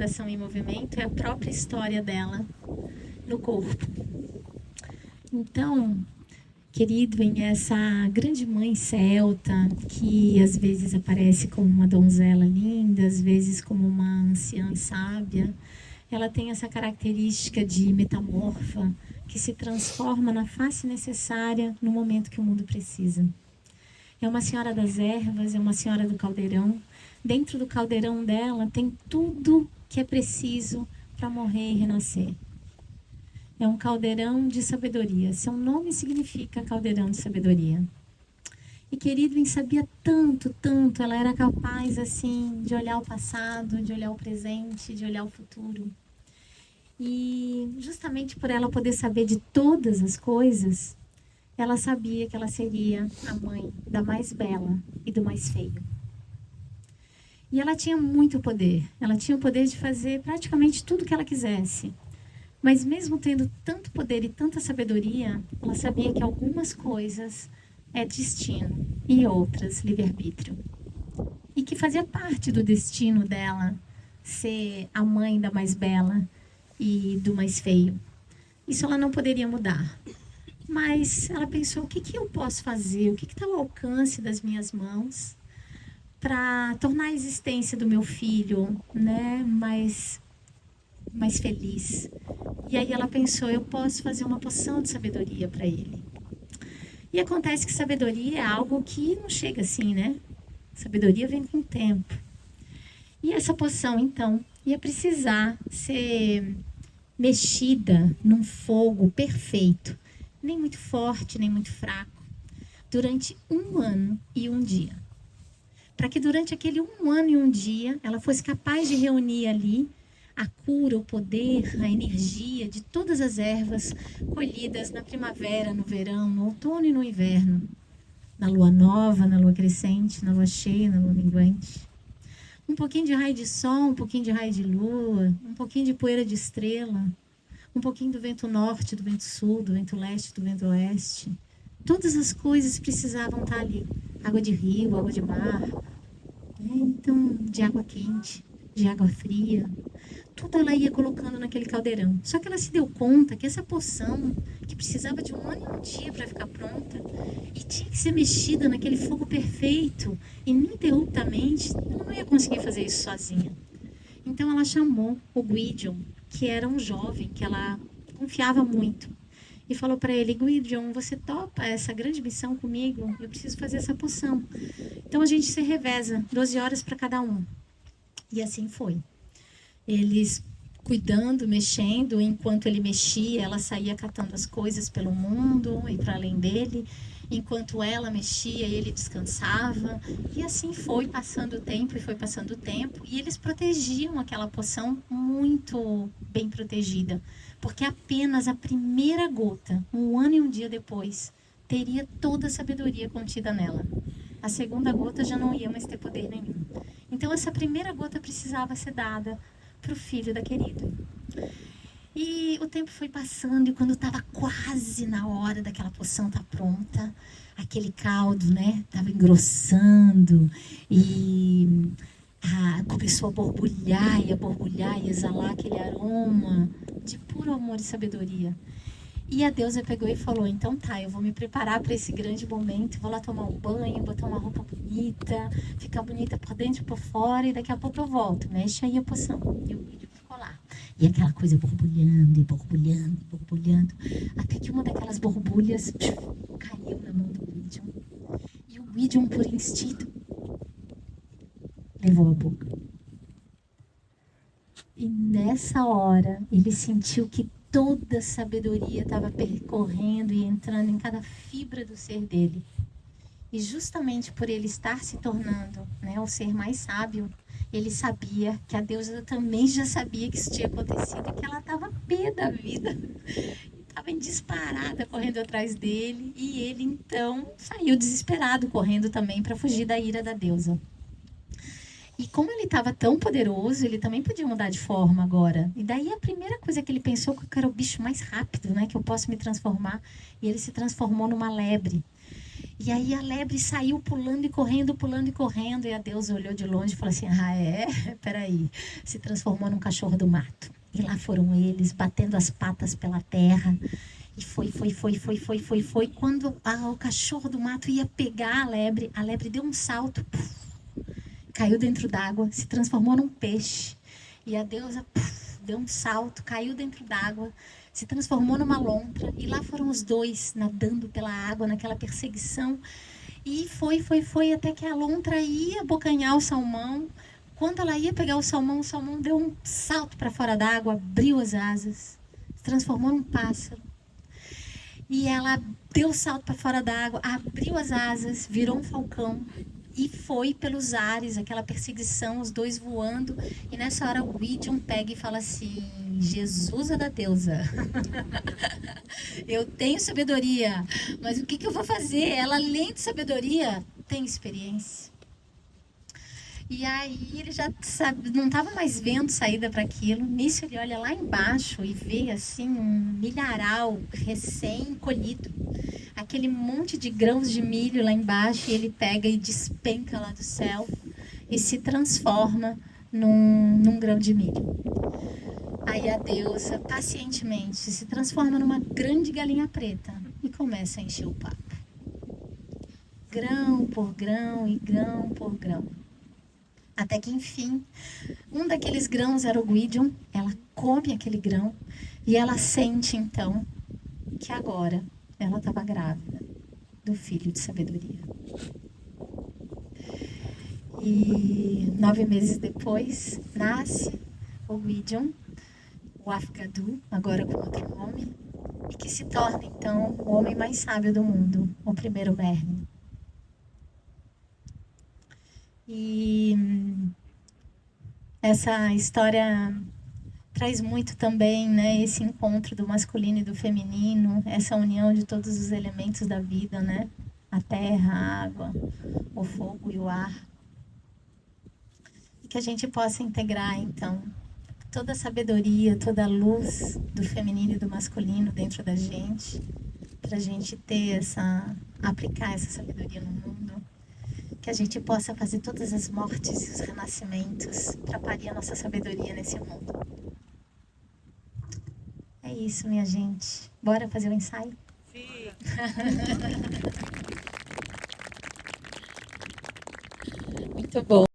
coração em movimento é a própria história dela no corpo. Então, querido, em essa grande mãe celta, que às vezes aparece como uma donzela linda, às vezes como uma anciã sábia, ela tem essa característica de metamorfa, que se transforma na face necessária no momento que o mundo precisa. É uma senhora das ervas, é uma senhora do caldeirão. Dentro do caldeirão dela tem tudo que é preciso para morrer e renascer. É um caldeirão de sabedoria. Seu nome significa caldeirão de sabedoria. E querido, sabia tanto, tanto. Ela era capaz, assim, de olhar o passado, de olhar o presente, de olhar o futuro. E justamente por ela poder saber de todas as coisas, ela sabia que ela seria a mãe da mais bela e do mais feio. E ela tinha muito poder. Ela tinha o poder de fazer praticamente tudo o que ela quisesse. Mas mesmo tendo tanto poder e tanta sabedoria, ela sabia que algumas coisas é destino e outras livre-arbítrio. E que fazia parte do destino dela ser a mãe da mais bela e do mais feio. Isso ela não poderia mudar. Mas ela pensou, o que eu posso fazer? O que está ao alcance das minhas mãos para tornar a existência do meu filho, né, mais feliz? E aí ela pensou, eu posso fazer uma poção de sabedoria para ele. E acontece que sabedoria é algo que não chega assim, né? Sabedoria vem com o tempo. E essa poção, então, ia precisar ser mexida num fogo perfeito. Nem muito forte, nem muito fraco. Durante 1 ano e 1 dia. Para que durante aquele 1 ano e 1 dia, ela fosse capaz de reunir ali a cura, o poder, a energia de todas as ervas colhidas na primavera, no verão, no outono e no inverno. Na lua nova, na lua crescente, na lua cheia, na lua minguante. Um pouquinho de raio de sol, um pouquinho de raio de lua, um pouquinho de poeira de estrela, um pouquinho do vento norte, do vento sul, do vento leste, do vento oeste. Todas as coisas precisavam estar ali. Água de rio, água de mar, então de água quente, de água fria. Tudo ela ia colocando naquele caldeirão. Só que ela se deu conta que essa poção, que precisava de 1 ano e 1 dia para ficar pronta, e tinha que ser mexida naquele fogo perfeito, ininterruptamente, ela não ia conseguir fazer isso sozinha. Então ela chamou o Gwydion, que era um jovem que ela confiava muito, e falou para ele, Gwydion, você topa essa grande missão comigo? Eu preciso fazer essa poção. Então a gente se reveza, 12 horas para cada um. E assim foi. Eles cuidando, mexendo, enquanto ele mexia, ela saía catando as coisas pelo mundo e para além dele. Enquanto ela mexia, ele descansava. E assim foi passando o tempo e foi passando o tempo. E eles protegiam aquela poção muito bem protegida. Porque apenas a primeira gota, 1 ano e 1 dia depois, teria toda a sabedoria contida nela. A segunda gota já não ia mais ter poder nenhum. Então essa primeira gota precisava ser dada para o filho da querida. E o tempo foi passando e quando estava quase na hora daquela poção estar pronta, aquele caldo, né, estava engrossando e começou a borbulhar e exalar aquele aroma de puro amor e sabedoria. E a deusa pegou e falou, então tá, eu vou me preparar para esse grande momento, vou lá tomar um banho, botar uma roupa bonita, ficar bonita por dentro e por fora, e daqui a pouco eu volto, mexe aí a poção. E o Gwydion ficou lá. E aquela coisa borbulhando, e borbulhando, e borbulhando, até que uma daquelas borbulhas caiu na mão do Gwydion. E o Gwydion, por instinto, levou a boca. E nessa hora, ele sentiu que toda a sabedoria estava percorrendo e entrando em cada fibra do ser dele. E justamente por ele estar se tornando, né, o ser mais sábio, ele sabia que a deusa também já sabia que isso tinha acontecido e que ela estava pé da vida. Estava disparada correndo atrás dele e ele então saiu desesperado correndo também para fugir da ira da deusa. E como ele estava tão poderoso, ele também podia mudar de forma agora. E daí a primeira coisa que ele pensou que eu quero o bicho mais rápido, né? Que eu posso me transformar. E ele se transformou numa lebre. E aí a lebre saiu pulando e correndo, pulando e correndo. E a deusa olhou de longe e falou assim: ah, é? Peraí. Se transformou num cachorro do mato. E lá foram eles, batendo as patas pela terra. E foi. Quando o cachorro do mato ia pegar a lebre deu um salto, puf, caiu dentro d'água, se transformou num peixe. E a deusa deu um salto, caiu dentro d'água, se transformou numa lontra. E lá foram os dois nadando pela água, naquela perseguição. E foi, até que a lontra ia abocanhar o salmão. Quando ela ia pegar o salmão deu um salto para fora d'água, abriu as asas, se transformou num pássaro. E ela deu o salto para fora d'água, abriu as asas, virou um falcão e foi pelos ares, aquela perseguição, os dois voando. E nessa hora o Gwydion pega e fala assim: Jesus é da deusa. Eu tenho sabedoria, mas o que eu vou fazer? Ela, além de sabedoria, tem experiência. E aí ele já sabe, não estava mais vendo saída para aquilo. Nisso ele olha lá embaixo e vê assim um milharal recém-colhido. Aquele monte de grãos de milho lá embaixo, e ele pega e despenca lá do céu e se transforma num grão de milho. Aí a deusa, pacientemente, se transforma numa grande galinha preta e começa a encher o papo. Grão por grão e grão por grão. Até que, enfim, um daqueles grãos era o Gwydion. Ela come aquele grão e ela sente, então, que agora ela estava grávida do filho de sabedoria. E 9 meses depois, nasce o Gwydion, o Afgadu, agora com outro nome, e que se torna, então, o homem mais sábio do mundo, o primeiro Merlin. E essa história traz muito também, né, esse encontro do masculino e do feminino, essa união de todos os elementos da vida, né? A terra, a água, o fogo e o ar. E que a gente possa integrar, então, toda a sabedoria, toda a luz do feminino e do masculino dentro da gente, para a gente aplicar essa sabedoria no mundo. Que a gente possa fazer todas as mortes e os renascimentos para parir a nossa sabedoria nesse mundo. É isso, minha gente. Bora fazer o ensaio? Sim. Muito bom.